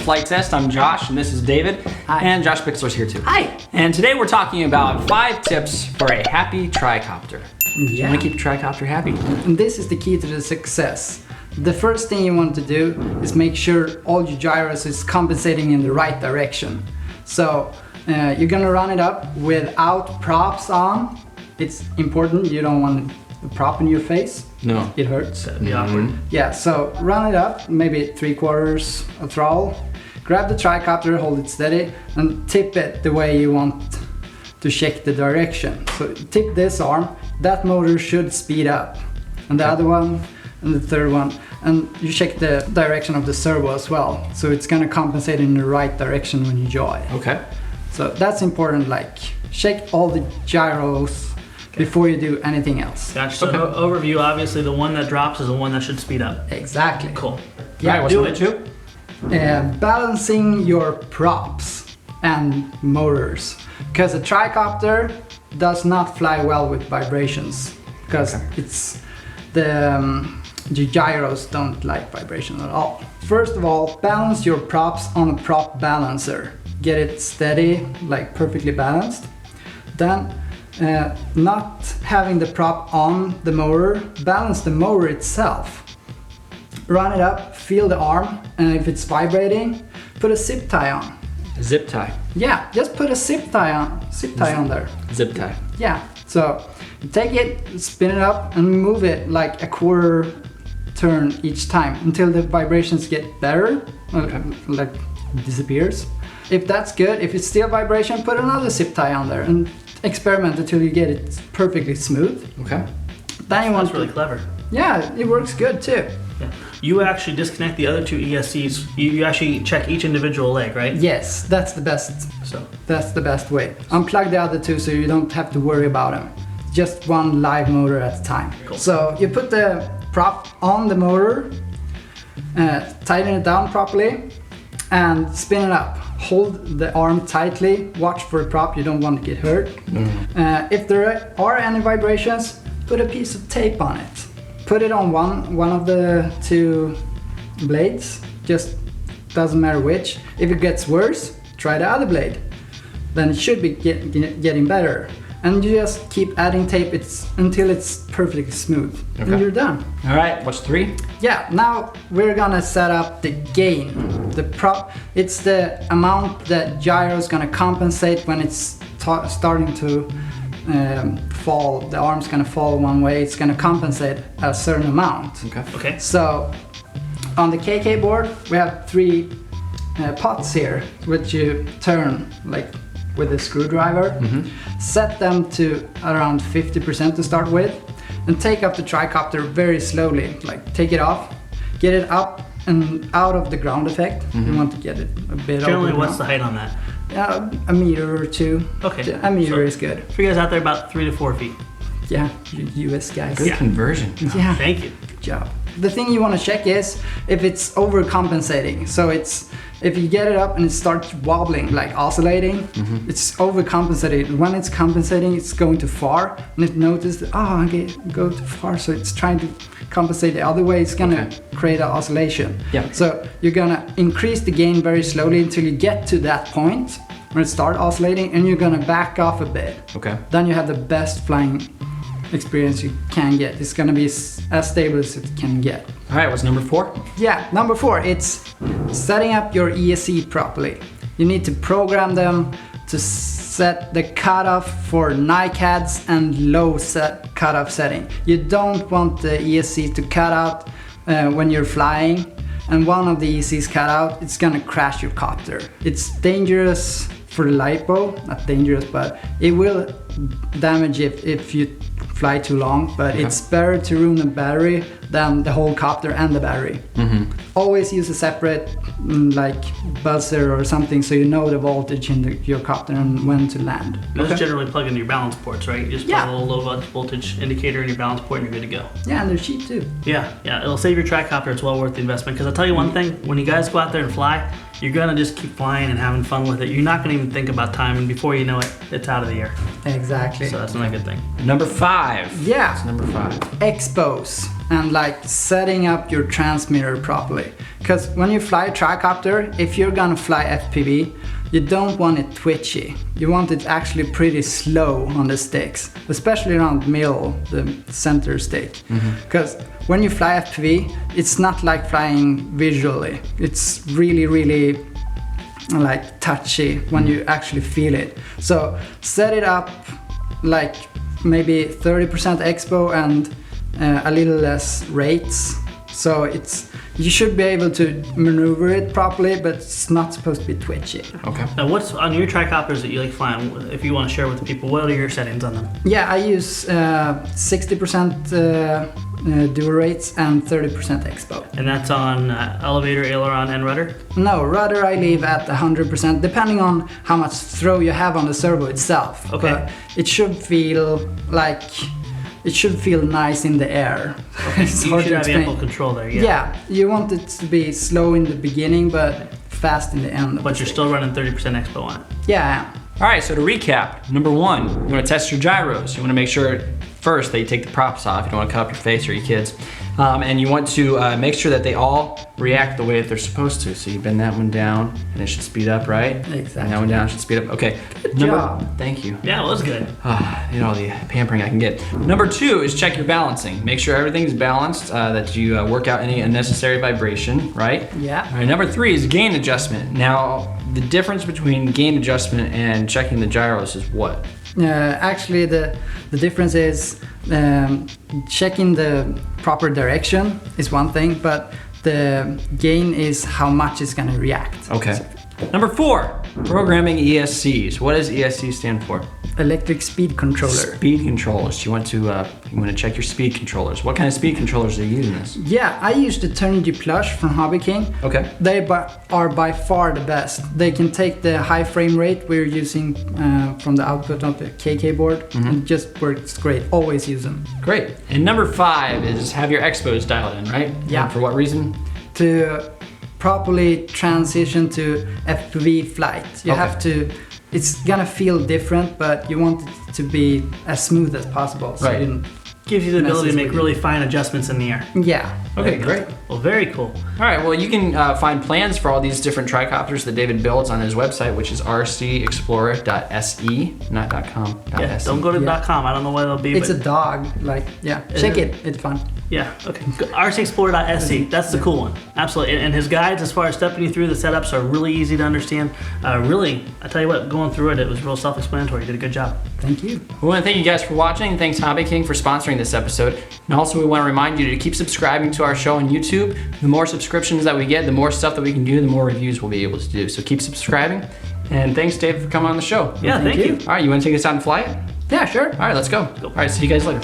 Flight Test. I'm Josh, and this is David. Hi. And Josh Bixler's here too. Hi. And today we're talking about 5 tips for a happy tricopter. You want to keep a tricopter happy. And this is the key to the success. The first thing you want to do is make sure all your gyros is compensating in the right direction. So you're gonna run it up without props on. It's important, you don't want a prop in your face. No. It hurts. That'd be awkward. Yeah, so run it up, maybe 3/4 a throttle. Grab the tricopter, hold it steady, and tip it the way you want to check the direction. So tip this arm, that motor should speed up. And the other one, and the third one. And you check the direction of the servo as well. So it's gonna compensate in the right direction when you yaw it. Okay. So that's important, like check all the gyros before you do anything else. Gotcha. So overview, obviously the one that drops is the one that should speed up. Exactly. Cool. Yeah, Alright, what's do number it. 2? Balancing your props and motors, because a tricopter does not fly well with vibrations, because it's the gyros don't like vibration at all. First of all, balance your props on a prop balancer. Get it steady, like perfectly balanced. Then not having the prop on the motor, balance the motor itself. Run it up, feel the arm, and if it's vibrating, put a zip tie on. Zip tie. Yeah, just put a zip tie on there. Zip tie. Yeah, so take it, spin it up, and move it like a quarter turn each time until the vibrations get better, like disappears. If that's good, if it's still vibration, put another zip tie on there and experiment until you get it perfectly smooth. Okay. Then you want That's really clever. Yeah, it works good too. Yeah. You actually disconnect the other two ESCs. You actually check each individual leg, right? Yes, that's the best. So That's the best way. Unplug the other two so you don't have to worry about them. Just one live motor at a time. Cool. So you put the prop on the motor, tighten it down properly, and spin it up. Hold the arm tightly, watch for a prop, you don't want to get hurt. If there are any vibrations, put a piece of tape on it. Put it on one of the two blades, just doesn't matter which. If it gets worse, try the other blade. Then it should be getting better. And you just keep adding tape until it's perfectly smooth. Okay. And you're done. All right, what's 3? Yeah, now we're gonna set up the gain. The prop, it's the amount that gyro is gonna compensate when it's starting to fall. The arm's gonna fall one way, it's gonna compensate a certain amount. okay. So on the KK board, we have 3 pots here, which you turn like with a screwdriver. Set them to around 50% to start with, and take up the tricopter very slowly. Like take it off, get it up and out of the ground effect. You want to get it a bit Generally, over what's the height on that? a meter or 2. Okay. A meter So is good. for you guys out there, about 3 to 4 feet. Yeah, you US guys. Good conversion. Yeah. Thank you. Good job. The thing you want to check is if it's overcompensating. So if you get it up and it starts wobbling, like oscillating, it's overcompensating. When it's compensating, it's going too far, and it notices, I go too far, so it's trying to compensate the other way. It's gonna create an oscillation. Yeah. So you're gonna increase the gain very slowly until you get to that point where it starts oscillating, and you're gonna back off a bit. Okay. Then you have the best flying experience you can get. It's gonna be as stable as it can get. All right, what's number 4? Yeah, number 4, it's setting up your ESC properly. You need to program them to set the cutoff for NICADs and low set cutoff setting. You don't want the ESC to cut out when you're flying, and one of the ESCs cut out, it's gonna crash your copter. It's dangerous for the LiPo, not dangerous, but it will damage if you fly too long, but it's better to ruin the battery than the whole copter and the battery. Always use a separate like buzzer or something so you know the voltage in your copter and when to land. Those generally plug into your balance ports, right? You just put a little low voltage indicator in your balance port and you're good to go. Yeah, and they're cheap too. Yeah, it'll save your tricopter. It's well worth the investment. Because I'll tell you one thing, when you guys go out there and fly, you're gonna just keep flying and having fun with it. You're not gonna even think about time, and before you know it, it's out of the air. Exactly. So that's another good thing. Number 5. Yeah. What's number 5? Expose. and like setting up your transmitter properly. Because when you fly a tricopter, if you're gonna fly FPV, you don't want it twitchy. You want it actually pretty slow on the sticks, especially around the middle, the center stick. Because when you fly FPV, it's not like flying visually. It's really, really like touchy when you actually feel it. So set it up like maybe 30% expo and a little less rates. So you should be able to maneuver it properly, but it's not supposed to be twitchy. Okay. Now, what's on your tricopters that you like flying? If you want to share with the people, what are your settings on them? Yeah, I use 60% dual rates and 30% expo. And that's on elevator, aileron, and rudder? No, rudder I leave at 100%, depending on how much throw you have on the servo itself. Okay. But it should feel nice in the air. It's You hard should to have explain. ample control there, yeah. Yeah, you want it to be slow in the beginning, but fast in the end. But you're still running 30% expo on it. Yeah. All right, so to recap, number one, you want to test your gyros. You want to make sure first that you take the props off. You don't want to cut up your face or your kids. And you want to make sure that they all react the way that they're supposed to. So you bend that one down and it should speed up, right? Exactly. And that one down should speed up. Okay. Good job. Thank you. Yeah, it was good. You know, all the pampering I can get. Number two is check your balancing. Make sure everything's balanced, that you work out any unnecessary vibration, right? Yeah. All right, number three is gain adjustment. Now, the difference between gain adjustment and checking the gyros is what? Actually, the difference is checking the proper direction is one thing, but the gain is how much it's going to react. Okay. Number four, programming ESCs. What does ESC stand for? Electric speed controller. Speed controllers. You want to check your speed controllers. What kind of speed controllers do you use in this? Yeah, I use the Turnigy Plush from Hobby King. Okay. They are by far the best. They can take the high frame rate we're using from the output of the KK board. It just works great. Always use them. Great. And number five is have your expos dialed in, right? Yeah. And for what reason? To properly transition to FPV flight, you Okay. have to. It's gonna feel different, but you want it to be as smooth as possible. So Right. you don't Gives you the ability to messes make with really fine adjustments in the air. Yeah. Okay, great. Well, very cool. All right, well, you can find plans for all these different tricopters that David builds on his website, which is RCexplorer.se, not .com. Yeah, .se. don't go to Yeah. .com. I don't know what it'll be, It's a but dog. Like, yeah. Check it. It's fun. yeah, okay. RCexplorer.se, that's the cool one. Absolutely. And his guides, as far as stepping you through the setups, are really easy to understand. Really, I tell you what, going through it, it was real self-explanatory. You did a good job. Thank you. We want to thank you guys for watching, and thanks Hobby King for sponsoring this episode. And also, we want to remind you to keep subscribing to our show on YouTube. The more subscriptions that we get, the more stuff that we can do, the more reviews we'll be able to do. So keep subscribing. And thanks, Dave, for coming on the show. Yeah, thank you. All right, you want to take us out and fly it? Yeah, sure. All right, let's go. All right, see you guys later.